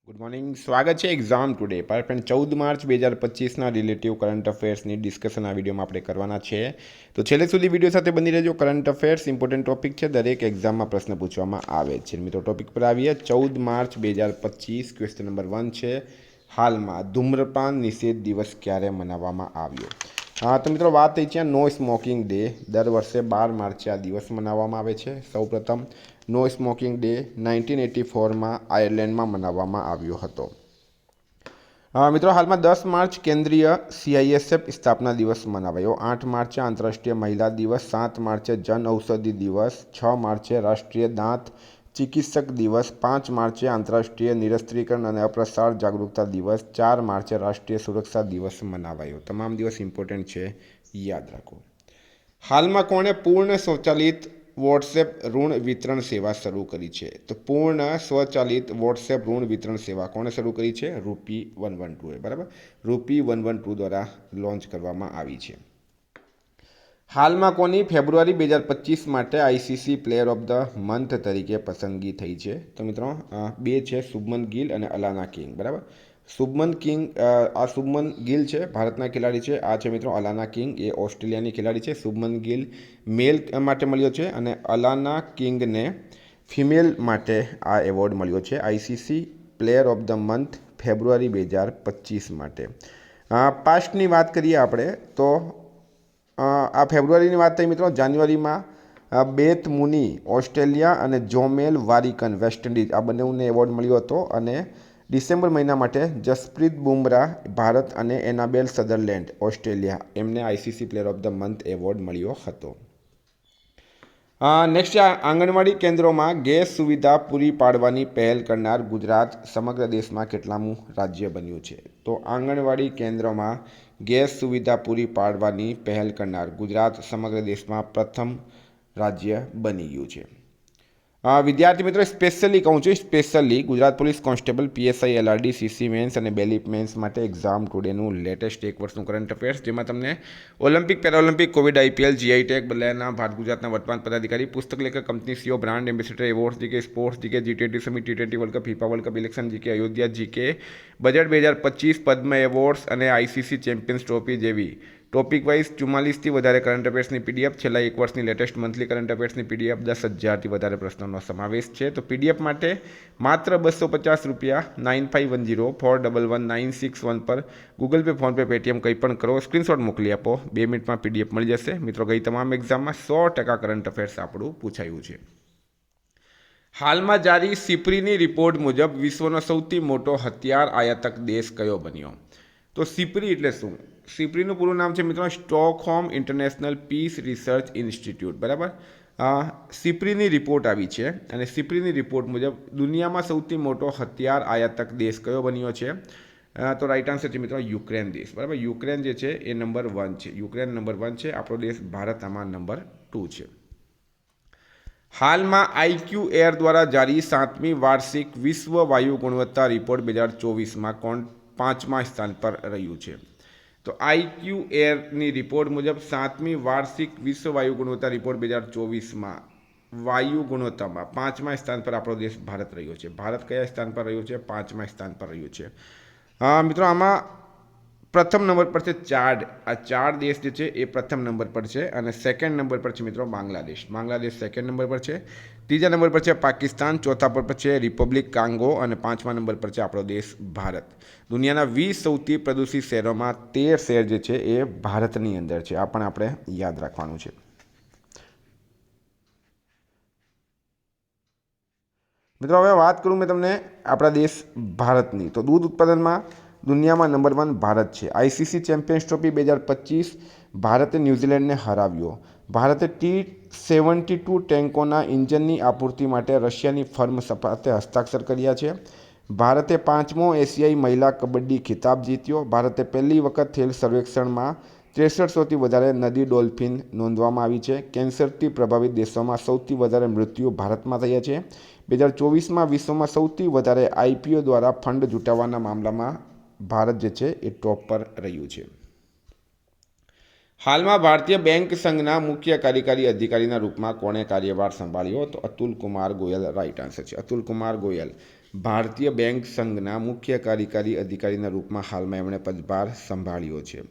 Good morning, સ્વાગત છે exam today પર. પણ 14 માર્ચ 2025ના રિલેટિવ કરંટ અફેર્સની ડિસ્કશન આ વિડીયોમાં આપણે કરવાના છે. તો છેલ્લે સુધી વિડીયો સાથે બની રહેજો. કરંટ અફેર્સ ઇમ્પોર્ટન્ટ ટોપિક છે, દરેક એક્ઝામમાં પ્રશ્ન પૂછવામાં આવે છે. મિત્રો ટોપિક પર આવીએ. 14 માર્ચ 2025 ક્વેશ્ચન નંબર 1 છે, હાલમાં ધૂમ્રપાન નિષેધ દિવસ ક્યારે મનાવવામાં આવ્યો? તો મિત્રો વાત થઈ છે નો સ્મોકિંગ ડે. દર વર્ષે 12 માર્ચે આ દિવસ મનાવવામાં આવે છે. સૌપ્રથમ નો સ્મોકિંગ ડે 1984માં આયર્લેન્ડમાં મનાવવામાં આવ્યો હતો. મિત્રો હાલમાં 10 માર્ચ કેન્દ્રીય CISF સ્થાપના દિવસ મનાવાયો. 8 માર્ચે આંતરરાષ્ટ્રીય મહિલા દિવસ, 7 માર્ચે જન ઔષધિ દિવસ, 6 માર્ચે રાષ્ટ્રીય દાંત ચિકિત્સક દિવસ, 5 માર્ચે આંતરરાષ્ટ્રીય નિરસ્ત્રીકરણ અને અપ્રસાર જાગૃતતા દિવસ, 4 માર્ચે રાષ્ટ્રીય સુરક્ષા દિવસ મનાવાયો. તમામ દિવસ ઇમ્પોર્ટન્ટ છે, યાદ રાખો. હાલમાં કોણે પૂર્ણ સ્વચાલિત વોટ્સએપ ઋણ વિતરણ સેવા શરૂ કરી છે? તો પૂર્ણ સ્વચાલિત વોટ્સએપ ઋણ વિતરણ સેવા કોણે શરૂ કરી છે? Rupee112, બરાબર. Rupee112 દ્વારા લોન્ચ કરવામાં આવી છે. હાલમાં કોની ફેબ્રુઆરી 2025 માટે ICC player of the month તરીકે પસંદગી થઈ છે? તો મિત્રો બે છે, શુભમન ગિલ અને અલાના કિંગ, બરાબર. શુભમન ગિલ છે, ભારતના ખેલાડી છે. આ છે મિત્રો અલાના કિંગ, એ ઓસ્ટ્રેલિયાની ખેલાડી છે. શુભમન ગિલ મેલ માટે મળ્યો છે અને અલાના કિંગને ફિમેલ માટે આ એવોર્ડ મળ્યો છે ICC player of the month February 2025 માટે. પાસ્ટની વાત કરીએ આપણે તો આ ફેબ્રુઆરીની વાત થઈ મિત્રો. જાન્યુઆરીમાં બેથ મુની ઓસ્ટ્રેલિયા અને જોમેલ વારિકન વેસ્ટ ઇન્ડિઝ, આ બંનેને એવોર્ડ મળ્યો હતો. અને ડિસેમ્બર મહિના માટે જસપ્રીત બુમરાહ ભારત અને એનાબેલ સધરલેન્ડ ઓસ્ટ્રેલિયા, એમને ICC player of the month award મળ્યો હતો. નેક્સ્ટ છે આંગણવાડી કેન્દ્રોમાં ગેસ સુવિધા પૂરી પાડવાની પહેલ કરનાર ગુજરાત સમગ્ર દેશમાં કેટલામું રાજ્ય બન્યું છે? તો આંગણવાડી કેન્દ્રોમાં ગેસ સુવિધા પૂરી પાડવાની પહેલ કરનાર ગુજરાત સમગ્ર દેશમાં પ્રથમ રાજ્ય બની ગયું છે. વિદ્યાર્થી મિત્રો સ્પેશિયલી કહું છું, specially Gujarat police constable, PSI, LRD, CC mains અને બેલીફ મેન્સ માટે એક્ઝામ ટુડેનું લેટેસ્ટ એક વર્ષનું કરંટ અફેર્સ, જેમાં તમને Olympic, Paralympic, Covid, IPL, GI tag બદલાયાના ભારત ગુજરાતના વર્તમાન પદાધિકારી, પુસ્તક લેખક, company CEO, brand ambassador, awards GK, sports GK, G20 summit, T20 world cup, FIFA world cup, election GK, Ayodhya GK, budget 2025, Padma awards અને ICC ચેમ્પિયન્સ ટ્રોફી જેવી ટોપિક વાઇઝ 44થી વધારે current અફેર્સની PDF, છેલ્લા એક વર્ષની લેટેસ્ટ મંથલી કરંટ અફેર્સની PDF, 10,000થી વધારે પ્રશ્નોનો સમાવેશ છે. તો PDF માટે માત્ર ₹250 9510411961 પર ગૂગલ પે, ફોનપે, પેટીએમ કંઈ પણ કરો, સ્ક્રીનશોટ મોકલી આપો, 2 મિનિટમાં PDF મળી જશે. મિત્રો ગઈ તમામ એક્ઝામમાં 100% કરંટ અફેર્સ આપણું પૂછાયું છે. હાલમાં જારી સિપ્રીની રિપોર્ટ મુજબ વિશ્વનો સૌથી મોટો હથિયાર આયાતક દેશ કયો બન્યો? તો સિપ્રી એટલે શું? સિપ્રીનું પૂરું નામ છે મિત્રો Stockholm International Peace Research Institute, બરાબર. સિપ્રીની રિપોર્ટ આવી છે અને સિપ્રીની રિપોર્ટ મુજબ દુનિયામાં સૌથી મોટો હથિયાર આયાતક દેશ કયો બન્યો છે? તો રાઈટ આન્સર છે મિત્રો યુક્રેન દેશ, બરાબર. યુક્રેન જે છે એ નંબર 1 છે. યુક્રેન નંબર 1 છે. આપણો દેશ ભારત આમાં નંબર 2 છે. હાલમાં IQ એર દ્વારા જારી 7મી વાર્ષિક વિશ્વ વાયુ ગુણવત્તા રિપોર્ટ 2024માં કોણ 5મા સ્થાન પર રહ્યું છે? તો IQ એરની રિપોર્ટ મુજબ 7મી વાર્ષિક વિશ્વ વાયુ ગુણવત્તા રિપોર્ટ 2024માં વાયુ ગુણવત્તામાં 5મા સ્થાન પર આપણો દેશ ભારત રહ્યો છે. ભારત કયા સ્થાન પર રહ્યો છે? 5મા સ્થાન પર રહ્યું છે. મિત્રો આમાં પ્રથમ નંબર પર છે ચાડ. આ 4 દેશ જે છે એ પ્રથમ નંબર પર છે અને સેકન્ડ નંબર પર છે મિત્રો બાંગ્લાદેશ. બાંગ્લાદેશ સેકન્ડ નંબર પર છે. ત્રીજા નંબર પર છે પાકિસ્તાન, ચોથા પર છે રિપબ્લિક કાંગો અને 5મા નંબર પર છે આપણો દેશ ભારત. દુનિયાના 20 સૌથી પ્રદૂષિત શહેરોમાં 13 શહેર જે છે એ ભારતની અંદર છે. આ પણ આપણે યાદ રાખવાનું છે. મિત્રો હવે વાત કરું મેં તમને આપણા દેશ ભારતની, તો દૂધ ઉત્પાદનમાં દુનિયામાં નંબર 1 ભારત છે. ICC ચેમ્પિયન્સ ટ્રોફી 2025 ભારતે ન્યૂઝીલેન્ડને હરાવ્યો. ભારતે T-72 ટેન્કોના ઇન્જનની આપૂર્તિ માટે રશિયાની ફર્મ સાથે હસ્તાક્ષર કર્યા છે. ભારતે 5મો એશિયાઈ મહિલા કબડ્ડી ખિતાબ જીત્યો. ભારતે પહેલી વખત થયેલ સર્વેક્ષણમાં 6300થી વધારે નદી ડોલ્ફિન નોંધવામાં આવી છે. કેન્સરથી પ્રભાવિત દેશોમાં સૌથી વધારે મૃત્યુ ભારતમાં થયા છે. 2024માં વિશ્વમાં સૌથી વધારે IPO દ્વારા ફંડ જુટાવવાના મામલામાં ભારત જે છે એ ટોપ પર રહ્યું છે. હાલમાં ભારતીય બેંક સંઘના મુખ્ય કાર્યકારી અધિકારીના રૂપમાં કોણે કાર્યભાર સંભાળ્યો? તો અતુલ કુમાર ગોયલ રાઈટ આન્સર છે. અતુલ કુમાર ગોયલ ભારતીય બેંક સંઘના મુખ્ય કાર્યકારી અધિકારીના રૂપમાં હાલમાં એમણે પદભાર સંભાળ્યો છે.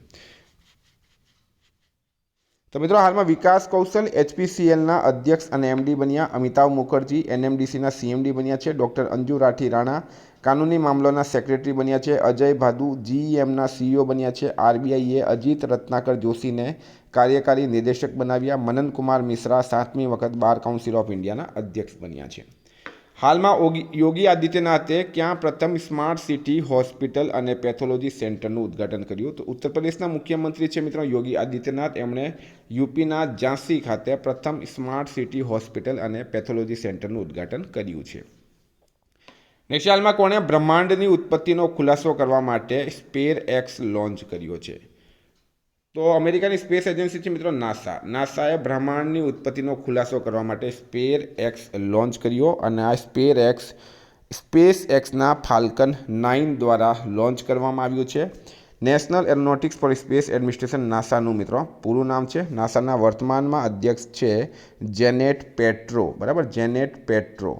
તો મિત્રો હાલમાં વિકાસ કૌશલ HPCLના અધ્યક્ષ અને MD બન્યા. અમિતાભ મુખર્જી NMDCના CMD બન્યા છે. ડૉક્ટર અંજુ રાઠી રાણા કાનૂની મામલોના સેક્રેટરી બન્યા છે. અજય ભાદુ GEMના CEO બન્યા છે. RBIએ અજીત રત્નાકર જોશીને કાર્યકારી નિદેશક બનાવ્યા. મનન કુમાર મિશ્રા 7મી વખત બાર કાઉન્સિલ ઓફ ઇન્ડિયાના અધ્યક્ષ બન્યા છે. હાલમાં યોગી આદિત્યનાથે ક્યાં પ્રથમ સ્માર્ટ સિટી હોસ્પિટલ અને પેથોલોજી સેન્ટરનું ઉદ્ઘાટન કર્યું? તો ઉત્તર પ્રદેશના મુખ્યમંત્રી છે મિત્રો યોગી આદિત્યનાથ. એમણે યુપીના ઝાંસી ખાતે પ્રથમ સ્માર્ટ સિટી હોસ્પિટલ અને પેથોલોજી સેન્ટરનું ઉદ્ઘાટન કર્યું છે. નેક્સ્ટ હાલમાં કોણે બ્રહ્માંડની ઉત્પત્તિનો ખુલાસો કરવા માટે SpaceX લોન્ચ કર્યો છે? તો અમેરિકાની સ્પેસ એજન્સી છે મિત્રો નાસાએ બ્રહ્માંડની ઉત્પત્તિનો ખુલાસો કરવા માટે SpaceX લોન્ચ કર્યો અને આ SpaceXના ફાલ્કન 9 દ્વારા લોન્ચ કરવામાં આવ્યું છે. National aeronautics for space administration નાસાનું મિત્રો પૂરું નામ છે. નાસાના વર્તમાનમાં અધ્યક્ષ છે જેનેટ પેટ્રો. બરાબર, જેનેટ પેટ્રો.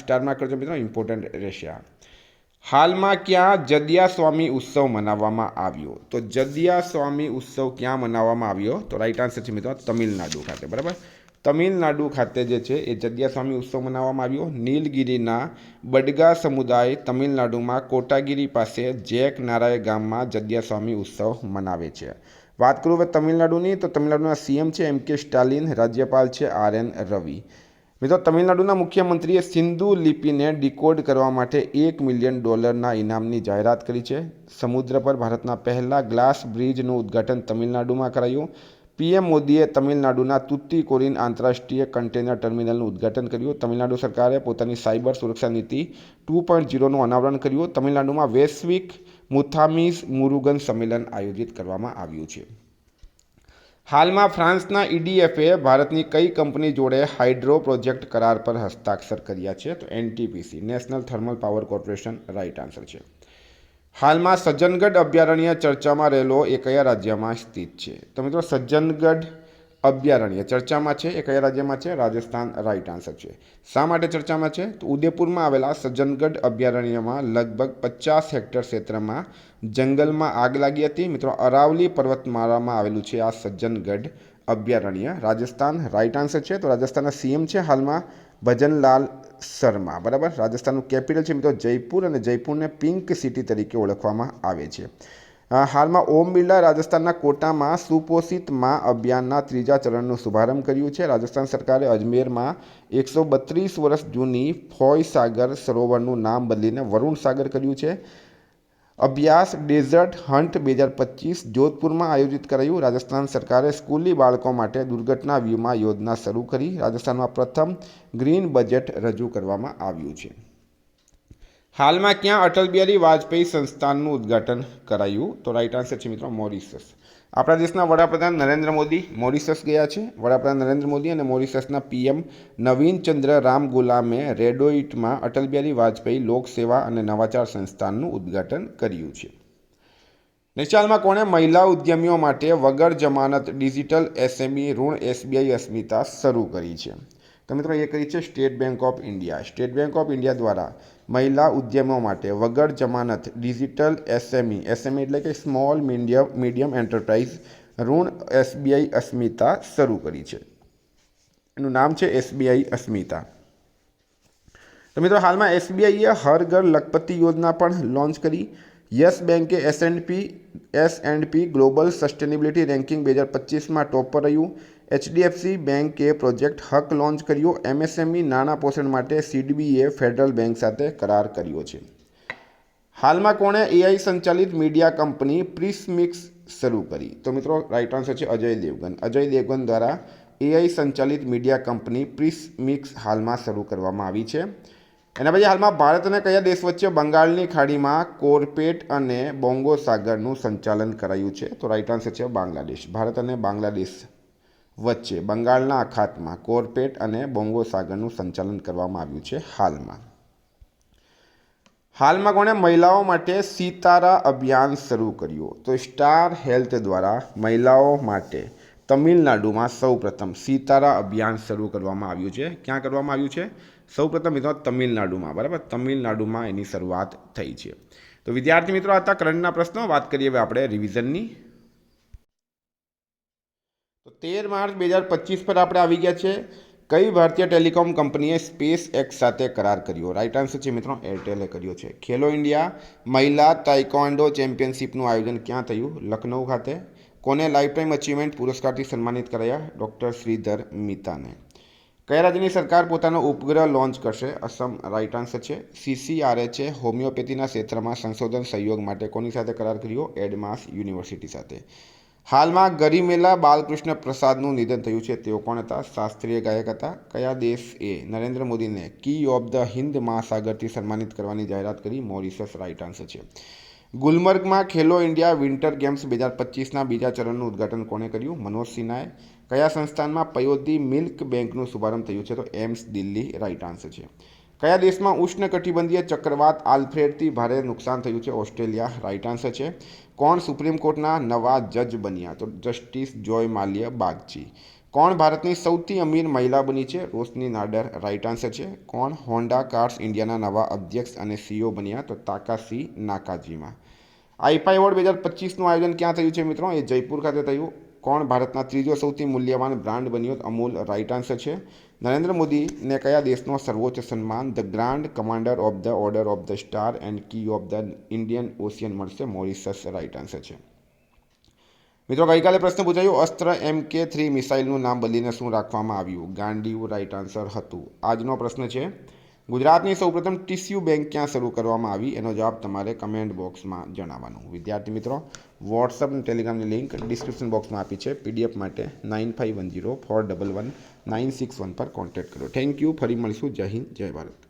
સ્ટારમાં કરજો મિત્રો, ઇમ્પોર્ટન્ટ રહેશે. હાલમાં ક્યાં જદિયા સ્વામી ઉત્સવ મનાવવામાં આવ્યો? તો જદિયા સ્વામી ઉત્સવ ક્યાં મનાવવામાં આવ્યો? તો રાઈટ આન્સર છે મિત્રો તમિલનાડુ ખાતે. બરાબર, તમિલનાડુ ખાતે જે છે એ જદિયા સ્વામી ઉત્સવ મનાવવામાં આવ્યો. નીલગિરીના બડગા સમુદાય તમિલનાડુમાં કોટાગીરી પાસે જેક નારાય ગામમાં જદિયા સ્વામી ઉત્સવ મનાવે છે. વાત કરું હવે તમિલનાડુની, તો તમિલનાડુના CM છે MK સ્ટાલિન, રાજ્યપાલ છે RN રવિ. મિત્રો તમિલનાડુના મુખ્યમંત્રીએ સિંધુ લિપિને ડીકોડ કરવા માટે $1 મિલિયન ઇનામની જાહેરાત કરી છે. સમુદ્ર પર ભારતના પહેલા ગ્લાસ બ્રિજનું ઉદ્ઘાટન તમિલનાડુમાં કરાયું. PM મોદીએ તમિલનાડુના તુતીકોરીન આંતરરાષ્ટ્રીય કન્ટેનર ટર્મિનલનું ઉદ્ઘાટન કર્યું. તમિલનાડુ સરકારે પોતાની સાયબર સુરક્ષા નીતિ 2.0નું અનાવરણ કર્યું. તમિલનાડુમાં વૈશ્વિક મુથામીઝ મુરુગન સંમેલન આયોજિત કરવામાં આવ્યું છે. હાલમાં ફ્રાન્સના EDFએ ભારતની કઈ કંપની જોડે હાઇડ્રો પ્રોજેક્ટ કરાર પર હસ્તાક્ષર કર્યા છે? તો NTPC, National Thermal Power Corporation right answer છે. હાલમાં સજ્જનગઢ અભયારણ્ય ચર્ચામાં રહેલો એ કયા રાજ્યમાં સ્થિત છે? તો મિત્રો સજ્જનગઢ અભયારણ્ય ચર્ચામાં છે એ કયા રાજ્યમાં છે? રાજસ્થાન રાઇટ આન્સર છે. શા માટે ચર્ચામાં છે? તો ઉદયપુરમાં આવેલા સજ્જનગઢ અભયારણ્યમાં લગભગ 50 હેક્ટર ક્ષેત્રમાં જંગલમાં આગ લાગી હતી. મિત્રો અરાવલી પર્વતમાળામાં આવેલું છે આ સજ્જનગઢ અભયારણ્ય. રાજસ્થાન રાઇટ આન્સર છે. તો રાજસ્થાનના CM છે હાલમાં ભજનલાલ શર્મા. બરાબર, રાજસ્થાનનું કેપિટલ છે મિત્રો જયપુર અને જયપુરને પિંક સિટી તરીકે ઓળખવામાં આવે છે. હાલમાં ઓમ બિરલા રાજસ્થાનના કોટામાં સુપોષિત મા અભિયાનના 3જા ચરણનો શુભારંભ કર્યું છે. રાજસ્થાન સરકારે અજમેરમાં 132 વર્ષ જૂની ફોય સાગર સરોવરનું નામ બદલીને વરુણ સાગર કર્યું છે. અભ્યાસ ડેઝર્ટ હન્ટ 2025 જોધપુરમાં આયોજિત કરાયું. રાજસ્થાન સરકારે સ્કૂલી બાળકો માટે દુર્ઘટના વીમા યોજના શરૂ કરી. રાજસ્થાનમાં પ્રથમ ગ્રીન બજેટ રજૂ કરવામાં આવ્યું છે. હાલમાં ક્યાં અટલ બિહારી વાજપેયી સંસ્થાનનું ઉદ્ઘાટન કરાયું? તો રાઇટ આન્સર છે મિત્રો મોરિશસ. આપણા દેશના વડાપ્રધાન નરેન્દ્ર મોદી મોરિશસ ગયા છે. વડાપ્રધાન નરેન્દ્ર મોદી અને મોરિશસના PM નવીન ચંદ્ર રામ ગુલામે રેડોઇટમાં અટલ બિહારી વાજપેયી લોકસેવા અને નવાચાર સંસ્થાનનું ઉદ્ઘાટન કર્યું છે. નેક્સ્ટ હાલમાં કોણે મહિલા ઉદ્યમીઓ માટે વગર જમાનત ડિજિટલ SME ઋણ SBI અસ્મિતા શરૂ કરી છે? તો મિત્રો એ કરી છે state bank of India. State bank of India દ્વારા મહિલા ઉદ્યમો માટે વગર જમાનત ડિજિટલ SME એટલે કે સ્મોલ મીડિયમ એન્ટરપ્રાઇઝ ઋણ SBI અસ્મિતા શરૂ કરી છે. એનું નામ છે SBI અસ્મિતા. તો મિત્રો હાલમાં SBIએ હર ઘર લખપતિ યોજના પણ લોન્ચ કરી. યસ બેંકે S&P ગ્લોબલ સસ્ટેનેબિલિટી રેન્કિંગ 2025માં ટોપ પર રહ્યું. HDFC બેંકે પ્રોજેક્ટ હક લોન્ચ કર્યો. MSME નાણાં પોષણ માટે CDBએ ફેડરલ બેંક સાથે કરાર કર્યો છે. હાલમાં કોણે AI સંચાલિત મીડિયા કંપની પ્રિસમિક્સ શરૂ કરી? તો મિત્રો રાઇટ આન્સર છે અજય દેવગન. અજય દેવગન દ્વારા AI સંચાલિત મીડિયા કંપની પ્રિસમિક્સ હાલમાં શરૂ કરવામાં આવી છે. એના પછી હાલમાં ભારત અને કયા દેશ વચ્ચે બંગાળની ખાડીમાં કોર્પેટ અને બોંગો સાગરનું સંચાલન કરાયું છે? તો રાઇટ આન્સર છે બાંગ્લાદેશ. ભારત અને બાંગ્લાદેશ વચ્ચે બંગાળના અખાતમાં કોર્પેટ અને બોંગો સાગરનું સંચાલન કરવામાં આવ્યું છે હાલમાં કોણે મહિલાઓ માટે સિતારા અભિયાન શરૂ કર્યું? તો સ્ટાર હેલ્થ દ્વારા મહિલાઓ માટે તમિલનાડુમાં સૌપ્રથમ સિતારા અભિયાન શરૂ કરવામાં આવ્યું છે. ક્યાં કરવામાં આવ્યું છે? સૌપ્રથમ મિત્રો તમિલનાડુમાં, બરાબર, તમિલનાડુમાં એની શરૂઆત થઈ છે. તો વિદ્યાર્થી મિત્રો આ હતા કરંટના પ્રશ્નો. વાત કરીએ હવે આપણે રિવિઝનની. તો 13 માર્ચ 2025 પર આપણે આવી ગયા છે. કઈ ભારતીય ટેલિકોમ કંપનીએ સ્પેસ એક્સ સાથે કરાર કર્યો? રાઇટ આન્સર છે મિત્રો એરટેલે કર્યો છે. ખેલો ઇન્ડિયા મહિલા તાઇક્વાન્ડો ચેમ્પિયનશિપનું આયોજન ક્યાં થયું? લખનઉ ખાતે. કોને લાઈફ ટાઈમ અચીવમેન્ટ પુરસ્કારથી સન્માનિત કરાયા? ડૉક્ટર શ્રીધર મિતાને. કયા રાજ્યની સરકાર પોતાનો ઉપગ્રહ લોન્ચ કરશે? અસમ. રાઇટ આન્સર છે. CCRA છે હોમિયોપેથીના ક્ષેત્રમાં સંશોધન સહયોગ માટે કોની સાથે કરાર કર્યો? એડમાસ યુનિવર્સિટી સાથે. હાલમાં ગરિમેલા બાલકૃષ્ણ પ્રસાદનું નિધન થયું છે. તેઓ કોણ હતા? શાસ્ત્રીય ગાયક હતા. કયા દેશે નરેન્દ્ર મોદીને કી ઓફ ધ હિન્દ મહાસાગરથી સન્માનિત કરવાની જાહેરાત કરી? મોરિશસ. રાઇટ આન્સર છે. ગુલમર્ગમાં ખેલો ઇન્ડિયા વિન્ટર ગેમ્સ 2025ના બીજા ચરણનું ઉદ્ઘાટન કોણે કર્યું? મનોજ સિન્હાએ. કયા સંસ્થાનમાં પયોદી મિલ્ક બેંકનું શુભારંભ થયું છે? તો એમ્સ દિલ્હી. રાઇટ આન્સર છે. કયા દેશમાં ઉષ્ણકટિબંધીય ચક્રવાત આલ્ફ્રેડથી ભારે નુકસાન થયું છે? ઓસ્ટ્રેલિયા. રાઇટ આન્સર છે. કોણ સુપ્રીમ કોર્ટના નવા જજ બન્યા? તો જસ્ટિસ જોય માલ્યા બાગચી. કોણ ભારતની સૌથી અમીર મહિલા બની છે? રોશની નાડર. રાઇટ આન્સર છે. કોણ હોન્ડા કાર્સ ઇન્ડિયાના નવા અધ્યક્ષ અને CEO બન્યા? તો તાકાશી નાકાજીમા. આઈફા એવોર્ડ 2025નું આયોજન ક્યાં થયું છે મિત્રો? એ જયપુર ખાતે થયું. કોણ ભારતના ત્રીજો સૌથી મૂલ્યવાન બ્રાન્ડ બન્યો? અમૂલ. રાઇટ આન્સર છે. નરેન્દ્ર મોદીને કયા દેશનો સર્વોચ્ચ સન્માન the Grand Commander of the Order of the Star and Key of the Indian Ocean મળશે? મોરિશસ. રાઇટ આન્સર છે. મિત્રો ગઈકાલે પ્રશ્ન પૂછાયો અસ્ત્ર MK3 મિસાઇલનું નામ બદલીને શું રાખવામાં આવ્યું? ગાંડીવ. રાઇટ આન્સર હતું. આજનો પ્રશ્ન છે ગુજરાતની સૌપ્રથમ ટીસ્યુ બેંક ક્યાં શરૂ કરવામાં આવી? એનો જવાબ તમારે કમેન્ટ બોક્સમાં જણાવવાનો. વિદ્યાર્થી મિત્રો વોટ્સઅપ અને ટેલિગ્રામની લિંક ડિસ્ક્રિપ્શન બોક્સમાં આપી છે. PDF માટે 9510411961 પર કોન્ટેક્ટ કરો. Thank you. ફરી મળીશું. જય હિન્દ, જય ભારત.